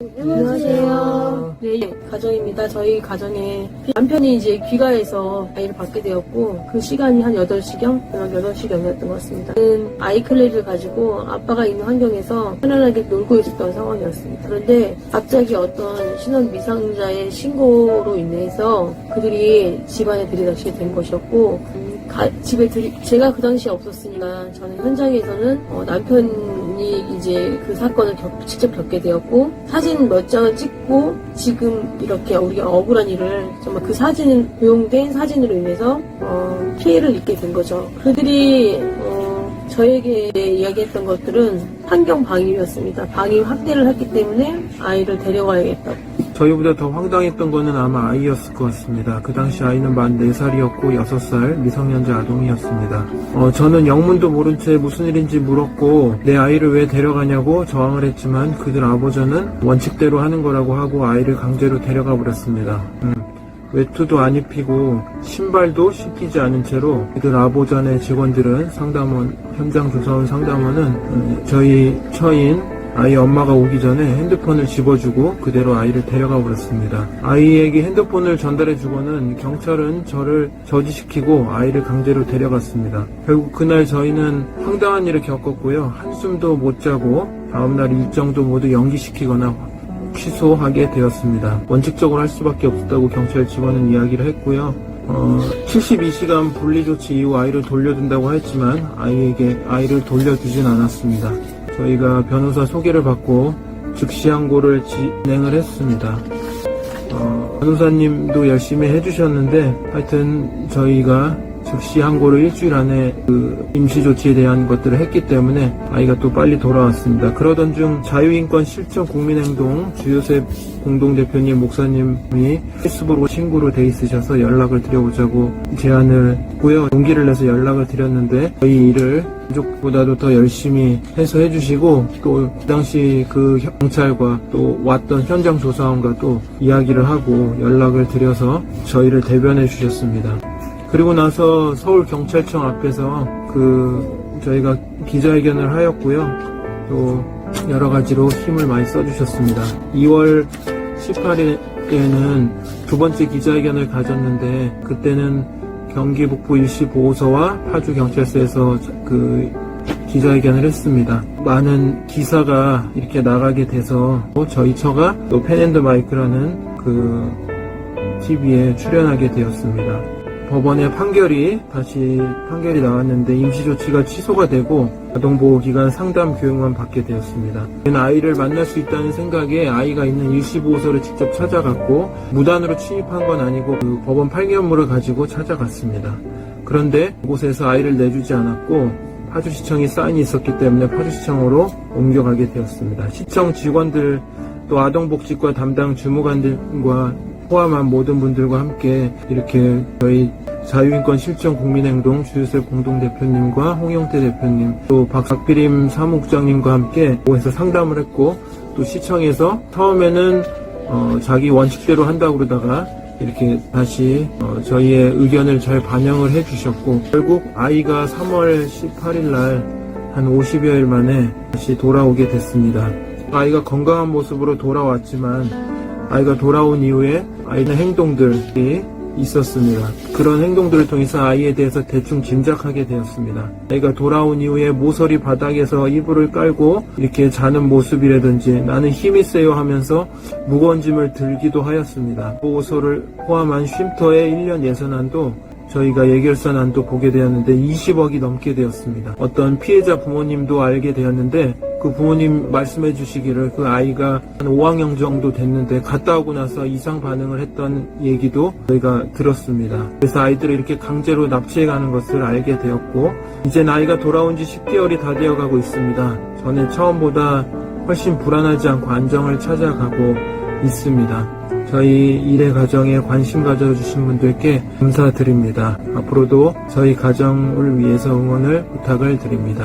안녕하세요. 네, 가정입니다. 저희 가정에 남편이 이제 귀가해서 아이를 받게 되었고, 그 시간이 한 8시경? 8시경이었던 것 같습니다. 아이클레를 가지고 아빠가 있는 환경에서 편안하게 놀고 있었던 상황이었습니다. 그런데 갑자기 어떤 신원 미상자의 신고로 인해서 그들이 집안에 들이닥치게 된 것이었고, 제가 그 당시에 없었으니까 저는 현장에서는 남편이 이제 그 사건을 직접 겪게 되었고, 사진 몇 장을 찍고 지금 이렇게 우리가 억울한 일을 정말 그 사진을 도용된 사진으로 인해서 피해를 입게 된 거죠. 그들이 저에게 이야기했던 것들은 환경 방임이었습니다. 방임 확대를 했기 때문에 아이를 데려가야겠다고. 저희보다 더 황당했던 거는 아마 아이였을 것 같습니다. 그 당시 아이는 만 4살이었고 6살 미성년자 아동이었습니다. 저는 영문도 모른 채 무슨 일인지 물었고 내 아이를 왜 데려가냐고 저항을 했지만 그들 아버지는 원칙대로 하는 거라고 하고 아이를 강제로 데려가 버렸습니다. 외투도 안 입히고 신발도 신기지 않은 채로 그들 아보전의 직원들은 현장 조사원 상담원은 저희 처인 아이 엄마가 오기 전에 핸드폰을 집어주고 그대로 아이를 데려가 버렸습니다. 아이에게 핸드폰을 전달해주고는 경찰은 저를 저지시키고 아이를 강제로 데려갔습니다. 결국 그날 저희는 황당한 일을 겪었고요. 한숨도 못 자고 다음날 일정도 모두 연기시키거나 취소하게 되었습니다. 원칙적으로 할 수밖에 없었다고 경찰 직원은 이야기를 했고요. 72시간 분리조치 이후 아이를 돌려준다고 했지만 아이를 돌려주진 않았습니다. 저희가 변호사 소개를 받고 즉시 항고를 진행을 했습니다. 변호사님도 열심히 해주셨는데 하여튼 저희가 즉시 항고를 일주일 안에 그 임시조치에 대한 것들을 했기 때문에 아이가 또 빨리 돌아왔습니다. 그러던 중 자유인권 실천 국민행동 주요셉 공동대표님 목사님이 페이스북으로 친구로 돼 있으셔서 연락을 드려보자고 제안을 했고요. 용기를 내서 연락을 드렸는데 저희 일을 가족보다도 더 열심히 해서 해주시고 또 그 당시 그 경찰과 또 왔던 현장 조사원과 또 이야기를 하고 연락을 드려서 저희를 대변해 주셨습니다. 그리고 나서 서울경찰청 앞에서 저희가 기자회견을 하였고요. 또 여러 가지로 힘을 많이 써주셨습니다. 2월 18일에는 두 번째 기자회견을 가졌는데 그때는 경기 북부 일시보호소와 파주경찰서에서 기자회견을 했습니다. 많은 기사가 이렇게 나가게 돼서 저희 처가 또 펜앤더마이크라는 TV에 출연하게 되었습니다. 법원의 다시 판결이 나왔는데 임시조치가 취소가 되고 아동보호기관 상담 교육만 받게 되었습니다. 아이를 만날 수 있다는 생각에 아이가 있는 일시보호소를 직접 찾아갔고 무단으로 침입한 건 아니고 그 법원 판결문을 가지고 찾아갔습니다. 그런데 그곳에서 아이를 내주지 않았고 파주시청이 사인이 있었기 때문에 파주시청으로 옮겨가게 되었습니다. 시청 직원들 또 아동복지과 담당 주무관들과 포함한 모든 분들과 함께 이렇게 저희 자유인권 실천 국민행동 주요셉 공동대표님과 홍영태 대표님 또 박비림 사무국장님과 함께 모여서 상담을 했고 또 시청에서 처음에는 자기 원칙대로 한다고 그러다가 이렇게 다시 저희의 의견을 잘 반영을 해주셨고 결국 아이가 3월 18일 날 한 50여일 만에 다시 돌아오게 됐습니다. 아이가 건강한 모습으로 돌아왔지만 아이가 돌아온 이후에 아이의 행동들이 있었습니다. 그런 행동들을 통해서 아이에 대해서 대충 짐작하게 되었습니다. 아이가 돌아온 이후에 모서리 바닥에서 이불을 깔고 이렇게 자는 모습이라든지 나는 힘이 세요 하면서 무거운 짐을 들기도 하였습니다. 보호소를 포함한 쉼터의 1년 예산안도 저희가 예결산안도 보게 되었는데 20억이 넘게 되었습니다. 어떤 피해자 부모님도 알게 되었는데 그 부모님 말씀해 주시기를 그 아이가 한 5학년 정도 됐는데 갔다 오고 나서 이상 반응을 했던 얘기도 저희가 들었습니다. 그래서 아이들을 이렇게 강제로 납치해 가는 것을 알게 되었고 이제 아이가 돌아온 지 10개월이 다 되어 가고 있습니다. 전에 처음보다 훨씬 불안하지 않고 안정을 찾아가고 있습니다. 저희 일의 가정에 관심 가져주신 분들께 감사드립니다. 앞으로도 저희 가정을 위해서 응원을 부탁을 드립니다.